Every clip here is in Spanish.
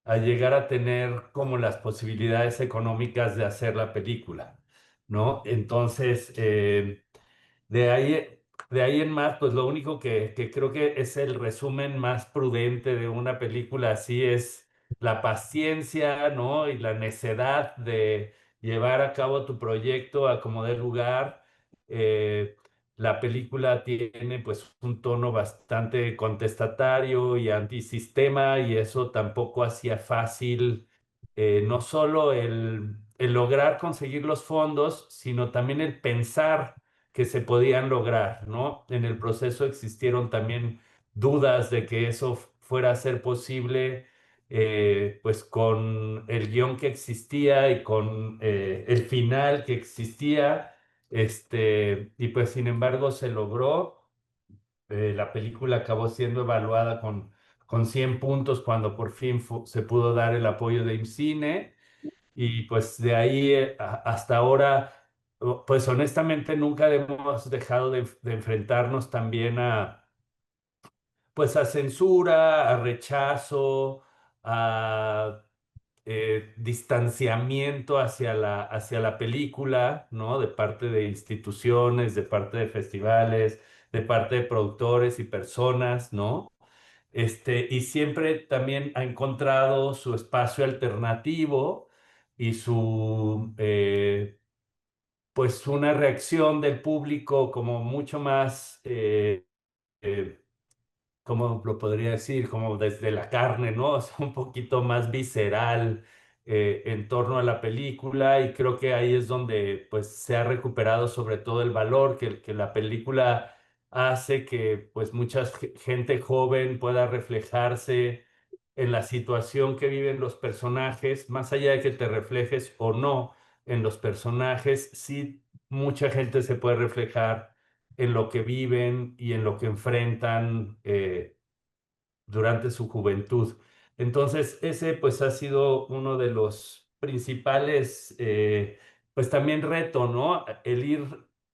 a llegar a tener como las posibilidades económicas de hacer la película, ¿no? Entonces, de ahí, de ahí en más, pues lo único que creo que es el resumen más prudente de una película así es la paciencia, ¿no? Y la necedad de llevar a cabo tu proyecto a como dé lugar. Eh, la película tiene pues un tono bastante contestatario y antisistema y eso tampoco hacía fácil no solo el lograr conseguir los fondos, sino también el pensar que se podían lograr, ¿no? En el proceso existieron también dudas de que eso fuera a ser posible, pues con el guión que existía y con el final que existía, y pues sin embargo se logró. La película acabó siendo evaluada con 100 puntos cuando por fin se pudo dar el apoyo de IMCINE y pues de ahí hasta ahora, pues honestamente nunca hemos dejado de enfrentarnos también pues a censura, a rechazo, a distanciamiento hacia la película, ¿no? De parte de instituciones, de parte de festivales, de parte de productores y personas, ¿no? Y siempre también ha encontrado su espacio alternativo y pues una reacción del público como mucho más, eh, ¿cómo lo podría decir? Como desde la carne, ¿no? O sea, un poquito más visceral en torno a la película y creo que ahí es donde pues se ha recuperado sobre todo el valor que la película hace que pues mucha gente joven pueda reflejarse en la situación que viven los personajes, más allá de que te reflejes o no en los personajes, sí mucha gente se puede reflejar en lo que viven y en lo que enfrentan durante su juventud. Entonces, ese pues ha sido uno de los principales, pues también reto, ¿no? El ir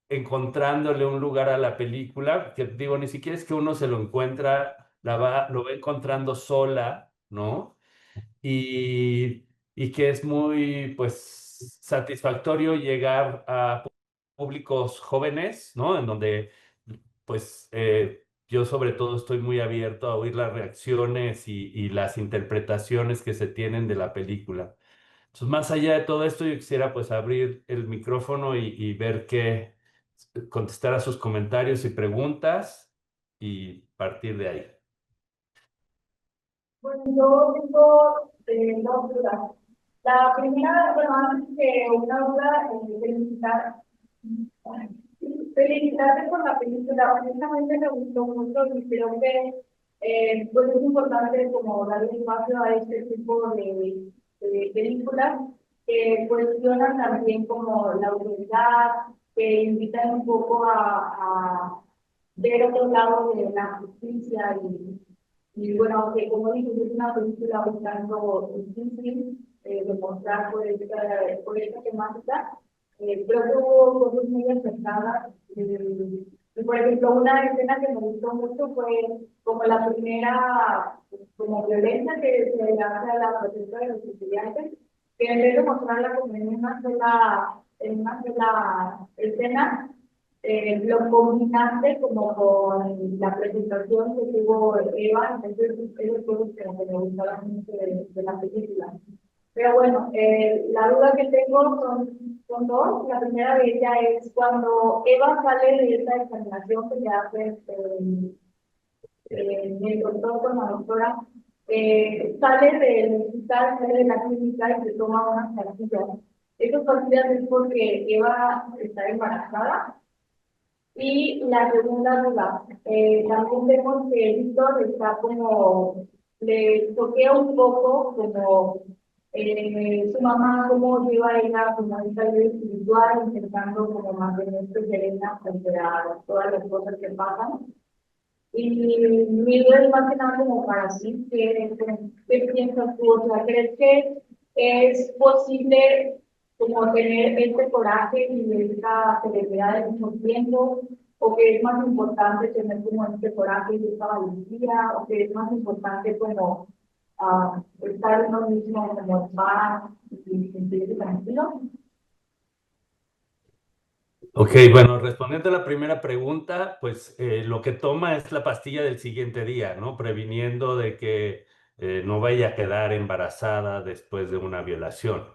encontrándole un lugar a la película, que digo, ni siquiera es que uno se lo encuentra, lo va encontrando sola, ¿no? Y que es muy, pues, satisfactorio llegar a públicos jóvenes, ¿no? En donde, pues, yo sobre todo estoy muy abierto a oír las reacciones y las interpretaciones que se tienen de la película. Entonces, más allá de todo esto, yo quisiera, pues, abrir el micrófono y ver qué, contestar a sus comentarios y preguntas y partir de ahí. Bueno, yo tengo dos dudas. La primera, bueno, antes que una duda, felicitarte por la película. Honestamente me gustó mucho y creo que pues es importante como darle espacio a este tipo de películas que cuestionan también como la autoridad, que invitan un poco a ver otro lado de la justicia y bueno, aunque como dices, es una película bastante difícil de mostrar por esta temática, creo que hubo cosas muy acertadas. Y por ejemplo, una escena que me gustó mucho fue como la primera como violencia que se le hace a la protesta de los estudiantes, que en vez de mostrarla como en una sola escena, lo combinaste como con la presentación que tuvo Eva, entonces esas cosas que me gustaban mucho de la película. Pero bueno, la duda que tengo son dos. La primera de ellas es cuando Eva sale de esta examinación que le hace el doctor con la doctora, sale del hospital, sale de la clínica y se toma unas pastillas. Esas pastillas es porque Eva está embarazada y la segunda duda, también vemos que Víctor está como, le toquea un poco como su mamá, cómo lleva ella como esta vida espiritual, intentando como mantenerse serena frente a todas las cosas que pasan. Y mi duda es más que nada como para sí, ¿qué piensas tú? O sea, ¿crees que es posible como tener este coraje y esta serenidad al mismo tiempo? ¿O que es más importante tener como este coraje y esta valentía? ¿O que es más importante como estar uno mismo como en paz y sentirse tranquilo. Ok, bueno, respondiendo a la primera pregunta, pues lo que toma es la pastilla del siguiente día, ¿no? Previniendo de que no vaya a quedar embarazada después de una violación.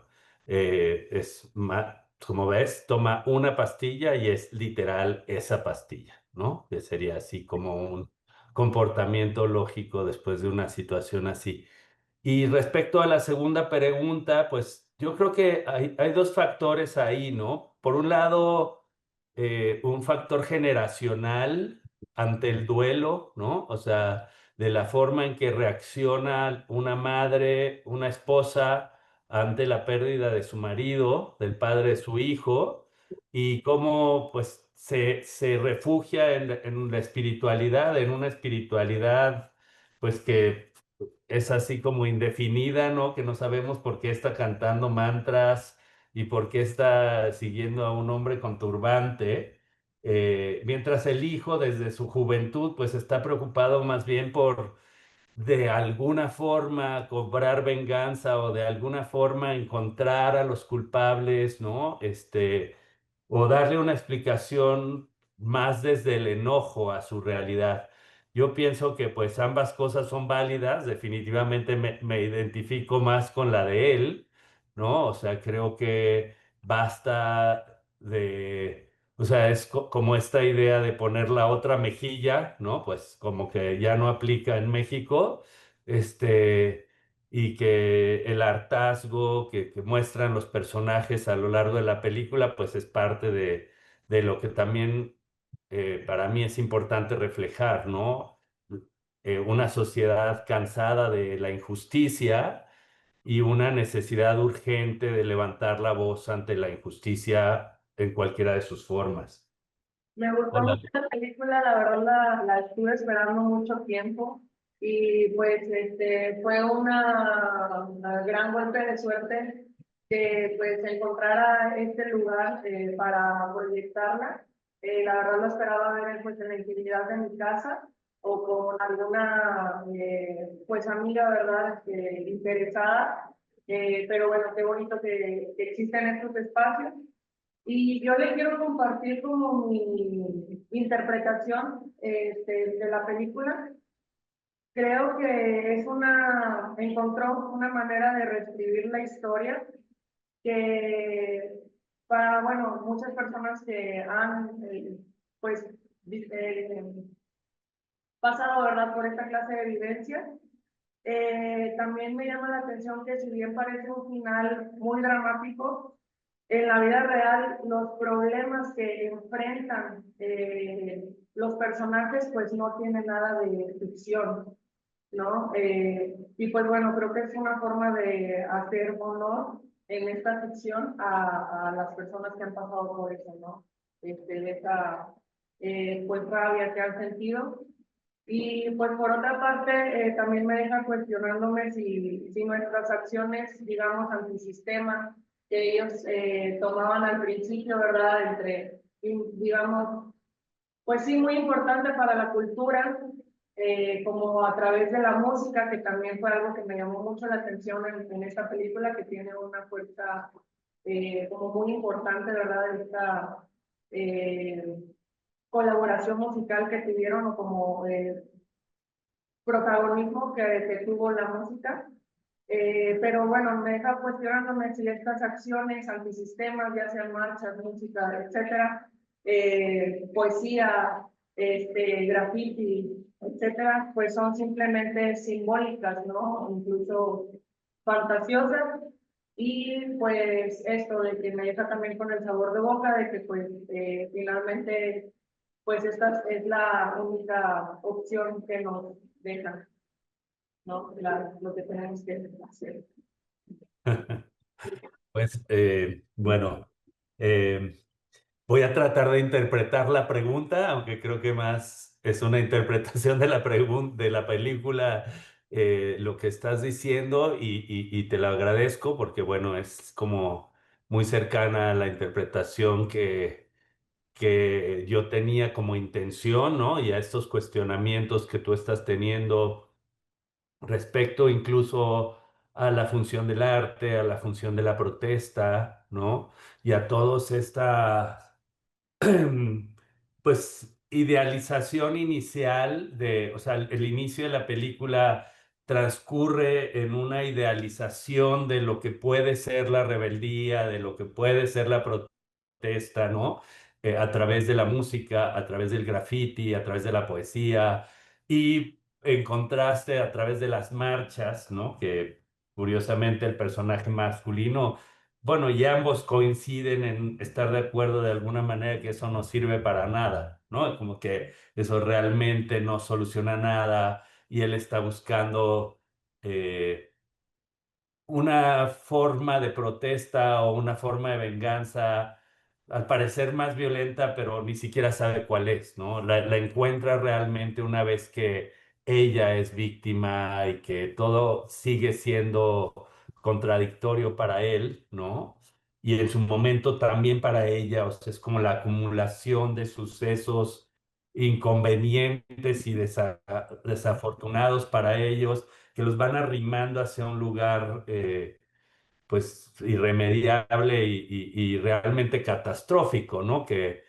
Como ves, toma una pastilla y es literal esa pastilla, ¿no? Que sería así como un comportamiento lógico después de una situación así. Y respecto a la segunda pregunta, pues yo creo que hay dos factores ahí, ¿no? Por un lado, un factor generacional ante el duelo, ¿no? O sea, de la forma en que reacciona una madre, una esposa ante la pérdida de su marido, del padre de su hijo, y cómo pues se refugia en la espiritualidad, en una espiritualidad pues que es así como indefinida, ¿no? Que no sabemos por qué está cantando mantras y por qué está siguiendo a un hombre con turbante, mientras el hijo desde su juventud pues está preocupado más bien por de alguna forma cobrar venganza o de alguna forma encontrar a los culpables, ¿no? O darle una explicación más desde el enojo a su realidad. Yo pienso que pues ambas cosas son válidas, definitivamente me identifico más con la de él, ¿no? O sea, creo que basta de, o sea, es como esta idea de poner la otra mejilla, ¿no? Pues como que ya no aplica en México, y que el hartazgo que muestran los personajes a lo largo de la película, pues es parte de lo que también para mí es importante reflejar, ¿no? Una sociedad cansada de la injusticia y una necesidad urgente de levantar la voz ante la injusticia en cualquiera de sus formas. Me gustó Hola. mucho la película, la verdad la estuve esperando mucho tiempo y pues fue una gran golpe de suerte que pues encontrara este lugar para proyectarla. La verdad lo esperaba ver pues en la intimidad de mi casa o con alguna pues amiga, ¿verdad? Interesada. Pero bueno, qué bonito que existen estos espacios. Y yo le quiero compartir como mi interpretación de la película. Creo que encontró una manera de reescribir la historia que para, bueno, muchas personas que han, pues, pasado, ¿verdad?, por esta clase de vivencia, también me llama la atención que si bien parece un final muy dramático, en la vida real los problemas que enfrentan los personajes pues no tienen nada de ficción, ¿no? Y pues bueno, creo que es una forma de hacer honor en esta ficción a las personas que han pasado por eso, ¿no? De esa pues rabia que han sentido y pues por otra parte, también me deja cuestionándome si nuestras acciones, digamos, antisistema, que ellos tomaban al principio, ¿verdad? Digamos, pues sí, muy importante para la cultura, como a través de la música, que también fue algo que me llamó mucho la atención en esta película, que tiene una fuerza como muy importante, ¿verdad? Esta eh, colaboración musical que tuvieron o como protagonismo que tuvo la música. Pero bueno, me deja cuestionándome si estas acciones antisistemas, ya sean marchas, música, etcétera, poesía, graffiti, etcétera, pues son simplemente simbólicas, ¿no? Incluso fantasiosas. Y pues esto de que me deja también con el sabor de boca, de que pues finalmente pues esta es la única opción que nos deja, ¿no? Lo que tenemos que hacer. Pues bueno, eh, voy a tratar de interpretar la pregunta, aunque creo que más es una interpretación de la pregunta de la película, lo que estás diciendo y te lo agradezco porque bueno, es como muy cercana a la interpretación que yo tenía como intención, ¿no? Y a estos cuestionamientos que tú estás teniendo respecto incluso a la función del arte, a la función de la protesta, ¿no? Y a todos esta, pues, idealización inicial de, o sea, el inicio de la película transcurre en una idealización de lo que puede ser la rebeldía, de lo que puede ser la protesta, ¿no? A través de la música, a través del graffiti, a través de la poesía y en contraste a través de las marchas, ¿no? Que curiosamente el personaje masculino, bueno, y ambos coinciden en estar de acuerdo de alguna manera que eso no sirve para nada, ¿no? Como que eso realmente no soluciona nada y él está buscando eh, una forma de protesta o una forma de venganza, al parecer más violenta, pero ni siquiera sabe cuál es, ¿no? La encuentra realmente una vez que ella es víctima y que todo sigue siendo contradictorio para él, ¿no? Y en su momento también para ella, o sea, es como la acumulación de sucesos inconvenientes y desafortunados para ellos que los van arrimando hacia un lugar pues irremediable y realmente catastrófico, ¿no? Que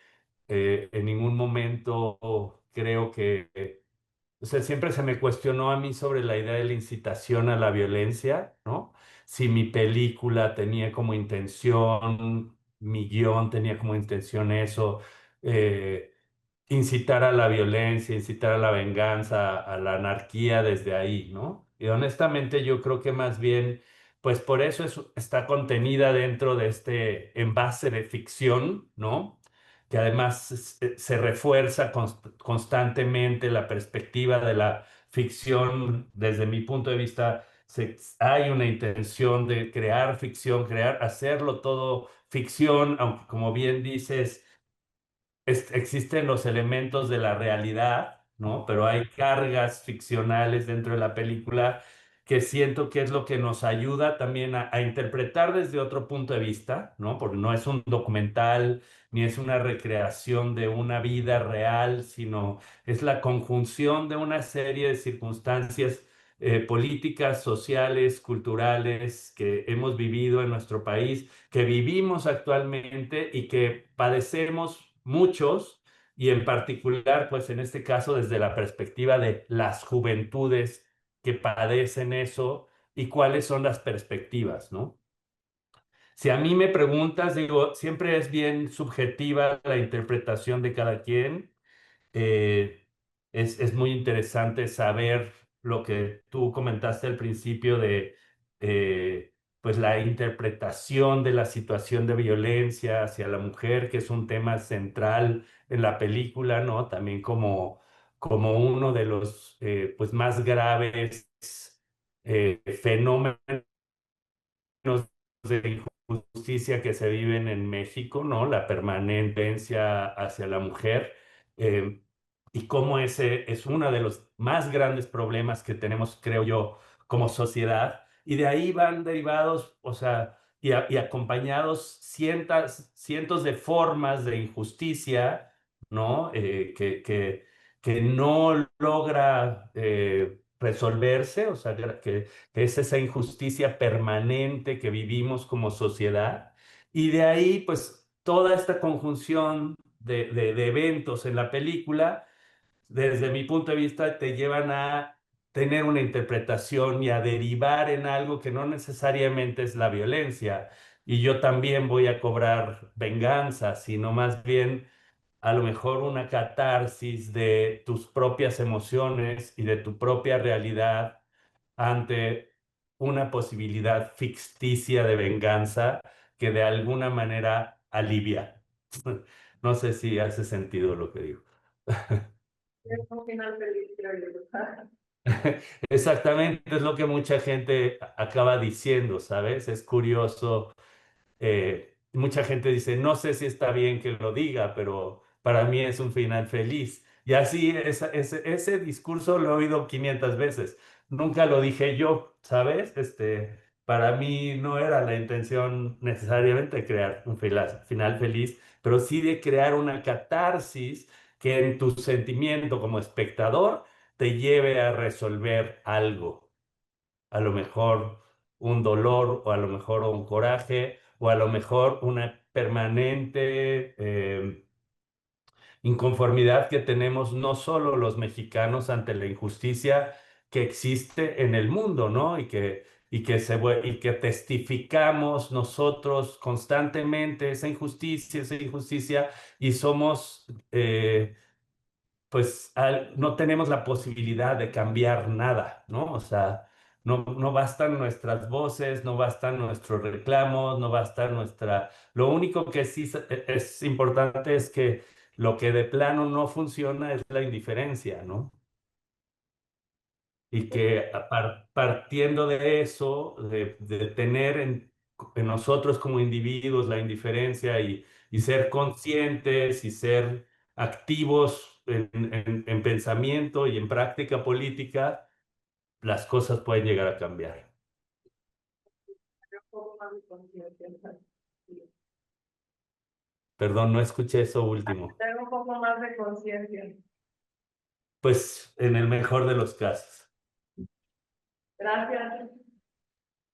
en ningún momento creo que, o sea, siempre se me cuestionó a mí sobre la idea de la incitación a la violencia, ¿no? Si mi película tenía como intención, mi guión tenía como intención eso. eh, Incitar a la violencia, incitar a la venganza, a la anarquía desde ahí, ¿no? Y honestamente yo creo que más bien, pues por eso está contenida dentro de este envase de ficción, ¿no? Que además se refuerza constantemente la perspectiva de la ficción. Desde mi punto de vista, hay una intención de crear ficción, hacerlo todo ficción, aunque como bien dices, existen los elementos de la realidad, ¿no? Pero hay cargas ficcionales dentro de la película que siento que es lo que nos ayuda también a interpretar desde otro punto de vista, ¿no? Porque no es un documental ni es una recreación de una vida real, sino es la conjunción de una serie de circunstancias políticas, sociales, culturales que hemos vivido en nuestro país, que vivimos actualmente y que padecemos muchos, y en particular, pues en este caso, desde la perspectiva de las juventudes que padecen eso y cuáles son las perspectivas, ¿no? Si a mí me preguntas, digo, siempre es bien subjetiva la interpretación de cada quien. eh, es muy interesante saber lo que tú comentaste al principio de pues la interpretación de la situación de violencia hacia la mujer, que es un tema central en la película, ¿no? También como uno de los pues más graves fenómenos de injusticia que se viven en México, ¿no? La permanencia hacia la mujer, eh, y cómo ese es uno de los más grandes problemas que tenemos, creo yo, como sociedad. Y de ahí van derivados, o sea, y acompañados cientos de formas de injusticia, ¿no? Que no logra resolverse, o sea, que es esa injusticia permanente que vivimos como sociedad. Y de ahí, pues, toda esta conjunción de eventos en la película, desde mi punto de vista, te llevan a tener una interpretación y a derivar en algo que no necesariamente es la violencia. Y yo también voy a cobrar venganza, sino más bien a lo mejor una catarsis de tus propias emociones y de tu propia realidad ante una posibilidad ficticia de venganza que de alguna manera alivia. No sé si hace sentido lo que digo. Es un final feliz, creo yo. Exactamente, es lo que mucha gente acaba diciendo, ¿sabes? Es curioso. Mucha gente dice, no sé si está bien que lo diga, pero para mí es un final feliz. Y así, ese discurso lo he oído 500 veces. Nunca lo dije yo, ¿sabes? Para mí no era la intención necesariamente de crear un final feliz, pero sí de crear una catarsis que en tu sentimiento como espectador te lleve a resolver algo. a lo mejor un dolor o a lo mejor un coraje o a lo mejor una permanente inconformidad que tenemos no solo los mexicanos ante la injusticia que existe en el mundo, ¿no? Y que testificamos nosotros constantemente esa injusticia, y somos, pues, no tenemos la posibilidad de cambiar nada, ¿no? O sea, no bastan nuestras voces, no bastan nuestros reclamos, no basta nuestra... Lo único que sí es importante es que lo que de plano no funciona es la indiferencia, ¿no? Y que partiendo de eso, de tener en nosotros como individuos la indiferencia y ser conscientes y ser activos en pensamiento y en práctica política, las cosas pueden llegar a cambiar. Un poco más de conciencia. Perdón, no escuché eso último. Tener un poco más de conciencia. Pues en el mejor de los casos. Gracias.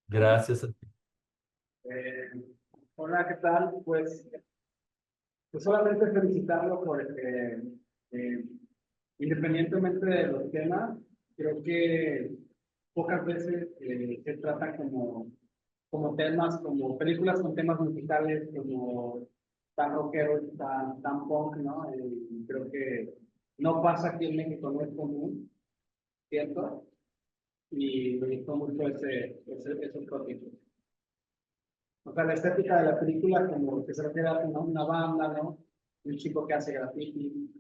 Gracias. Eh, Hola, ¿qué tal? Pues solamente felicitarlo porque independientemente de los temas, creo que pocas veces se tratan como temas, como películas con temas musicales, como tan rockeros, tan punk, ¿no? Creo que no pasa aquí en México, no es común, ¿cierto? Y me gustó mucho esos tópicos. O sea, la estética de la película como que se refiere a una banda, ¿no? Un chico que hace graffiti.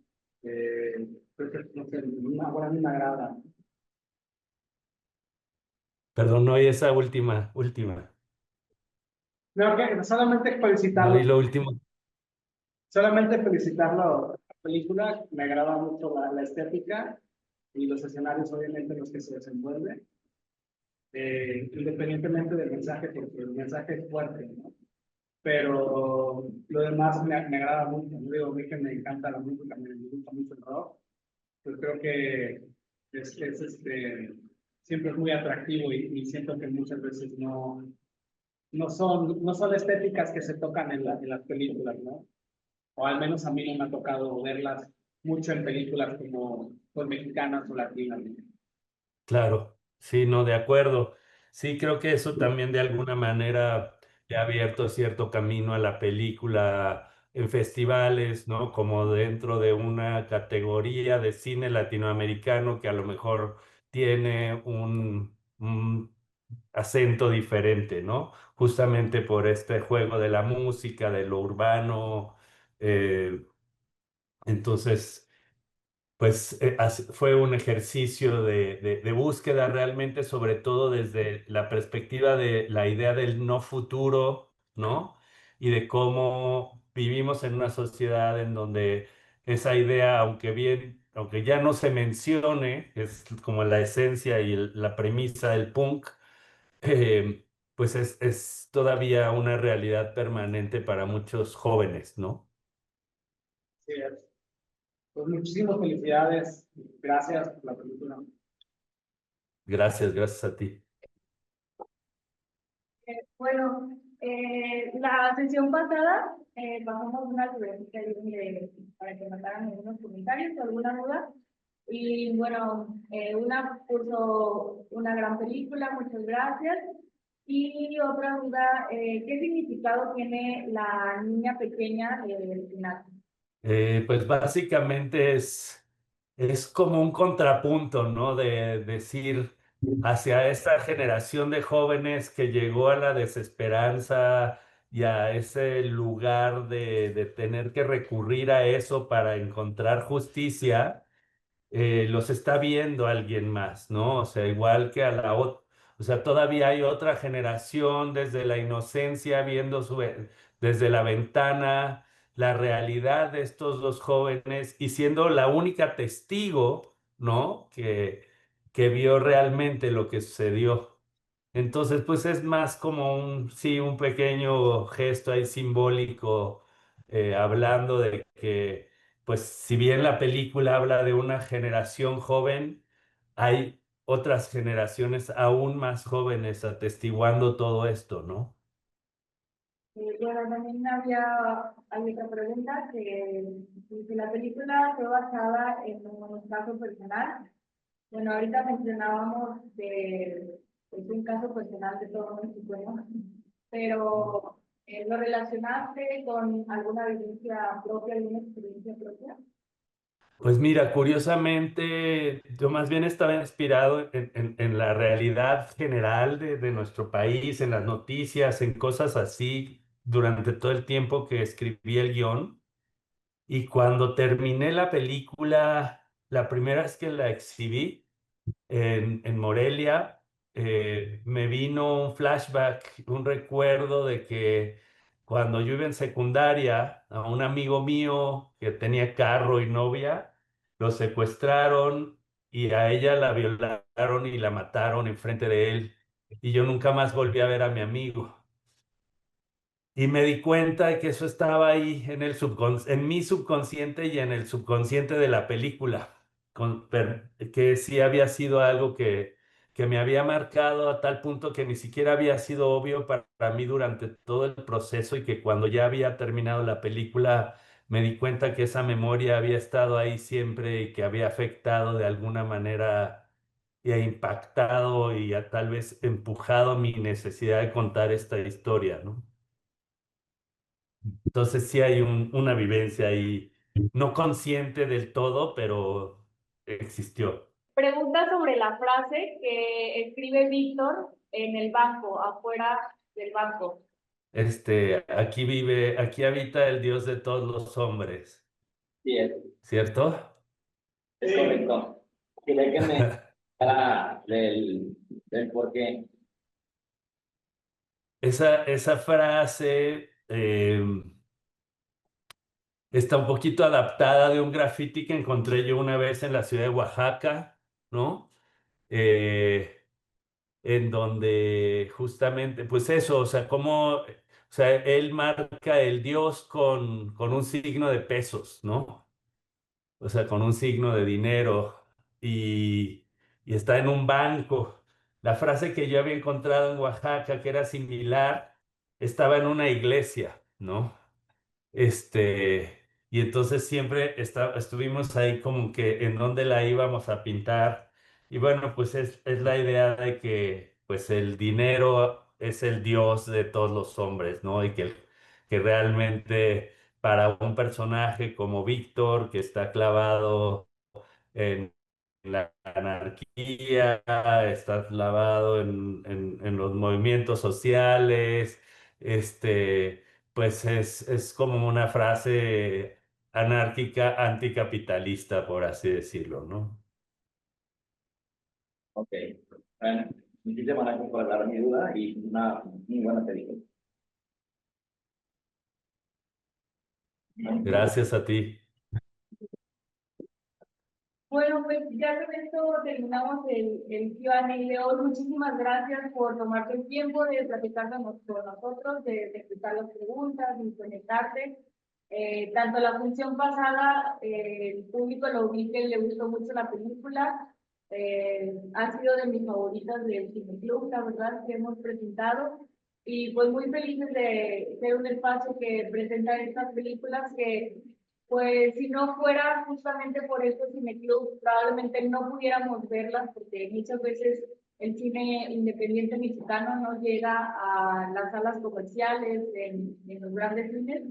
Creo que, no sé, bueno, a mí me agrada. Perdón, no oí esa última. Creo que No oí lo último. solamente felicitarlo la película, me agrada mucho la estética y los escenarios obviamente en los que se desenvuelve, independientemente del mensaje, porque el mensaje es fuerte, ¿no? Pero lo demás me agrada mucho. Digo, a mí que me encanta la música, me gusta mucho el rock. Pues creo que siempre es muy atractivo y siento que muchas veces no son estéticas que se tocan en las películas, ¿no? O al menos a mí no me ha tocado verlas mucho en películas como pues, mexicanas o latinas, ¿no? Claro, sí, no, de acuerdo. Sí, creo que eso también de alguna manera le ha abierto cierto camino a la película en festivales, ¿no? Como dentro de una categoría de cine latinoamericano que a lo mejor tiene un acento diferente, ¿no? Justamente por este juego de la música, de lo urbano. eh, entonces pues fue un ejercicio de búsqueda realmente, sobre todo desde la perspectiva de la idea del no futuro, ¿no? Y de cómo vivimos en una sociedad en donde esa idea, aunque ya no se mencione, es como la esencia y la premisa del punk, pues es todavía una realidad permanente para muchos jóvenes, ¿no? Sí, pues muchísimas felicidades. Gracias por la película. Gracias, gracias a ti. Bueno, la sesión pasada pasamos una libretita para que mandaran algunos comentarios o alguna duda. Y bueno, una puso una gran película, muchas gracias. Y otra duda, ¿qué significado tiene la niña pequeña del final? Pues básicamente es como un contrapunto, ¿no? De decir hacia esta generación de jóvenes que llegó a la desesperanza y a ese lugar de tener que recurrir a eso para encontrar justicia, los está viendo alguien más, ¿no? O sea, igual que a la otra, o sea, todavía hay otra generación desde la inocencia viendo desde la ventana la realidad de estos dos jóvenes y siendo la única testigo, ¿no? Que vio realmente lo que sucedió. Entonces, pues es más como sí, un pequeño gesto ahí simbólico, hablando de que pues si bien la película habla de una generación joven, hay otras generaciones aún más jóvenes atestiguando todo esto, ¿no? Bueno, también hay otra pregunta que la película fue basada en un caso personal. Bueno, ahorita mencionábamos que es un caso personal de todo México, ¿no? Pero ¿lo relacionaste con alguna vivencia propia, alguna experiencia propia? Pues mira, curiosamente, yo más bien estaba inspirado en la realidad general de nuestro país, en las noticias, en cosas así, durante todo el tiempo que escribí el guión. Y cuando terminé la película, la primera vez que la exhibí en Morelia, me vino un flashback, un recuerdo de que cuando yo iba en secundaria, a un amigo mío que tenía carro y novia, lo secuestraron y a ella la violaron y la mataron enfrente de él. Y yo nunca más volví a ver a mi amigo. Y me di cuenta de que eso estaba ahí en en mi subconsciente y en el subconsciente de la película, que sí había sido algo que me había marcado a tal punto que ni siquiera había sido obvio para mí durante todo el proceso y que cuando ya había terminado la película me di cuenta que esa memoria había estado ahí siempre y que había afectado de alguna manera y ha impactado y ha tal vez empujado mi necesidad de contar esta historia, ¿no? Entonces sí hay una vivencia ahí, no consciente del todo, pero existió. Pregunta sobre la frase que escribe Víctor en el banco, afuera del banco. Aquí habita el Dios de todos los hombres, Sí, ¿cierto? es correcto. Quería que me hablara del por qué. Esa frase está un poquito adaptada de un graffiti que encontré yo una vez en la ciudad de Oaxaca, ¿no? Eh, en donde justamente, pues eso, o sea, o sea, él marca el Dios con un signo de pesos, ¿no? O sea, con un signo de dinero y está en un banco. La frase que yo había encontrado en Oaxaca, que era similar, estaba en una iglesia, ¿no? Y entonces siempre estuvimos ahí como que en dónde la íbamos a pintar. Y bueno, pues es la idea de que pues el dinero es el Dios de todos los hombres, ¿no? Y que realmente para un personaje como Víctor, que está clavado en la anarquía, está clavado en los movimientos sociales, pues es como una frase anárquica anticapitalista, por así decirlo, ¿no? Ok. Bueno, muchísimas gracias por aclarar mi duda y una muy buena película. Gracias a ti. Bueno, pues ya con esto terminamos el Q&A de hoy. Muchísimas gracias por tomarte el tiempo de platicar con nosotros, de escuchar las preguntas, de conectarte. Tanto la función pasada, el público lo vi que le gustó mucho la película. Ha sido de mis favoritas del Cine Club, la verdad, que hemos presentado. Y pues muy felices de ser un espacio que presenta estas películas que pues si no fuera justamente por estos cineclubs, probablemente no pudiéramos verlas porque muchas veces el cine independiente mexicano no llega a las salas comerciales en los grandes cines.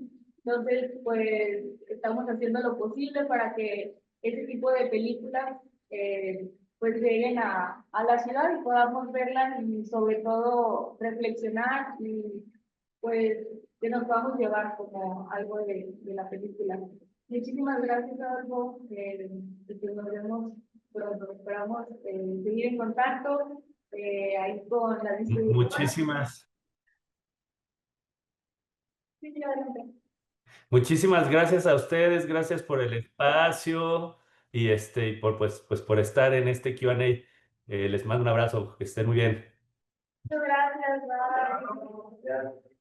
Entonces, pues estamos haciendo lo posible para que ese tipo de películas pues lleguen a la ciudad y podamos verlas y sobre todo reflexionar y pues que nos podamos llevar como algo de la película. Muchísimas gracias, Adolfo. Nos vemos pronto. Esperamos seguir en contacto ahí con la distribuidora. Muchísimas, Sí, sí, adelante. muchísimas gracias a ustedes, gracias por el espacio y pues por estar en este Q&A. Les mando un abrazo, que estén muy bien. Muchas gracias. Bye. Ya.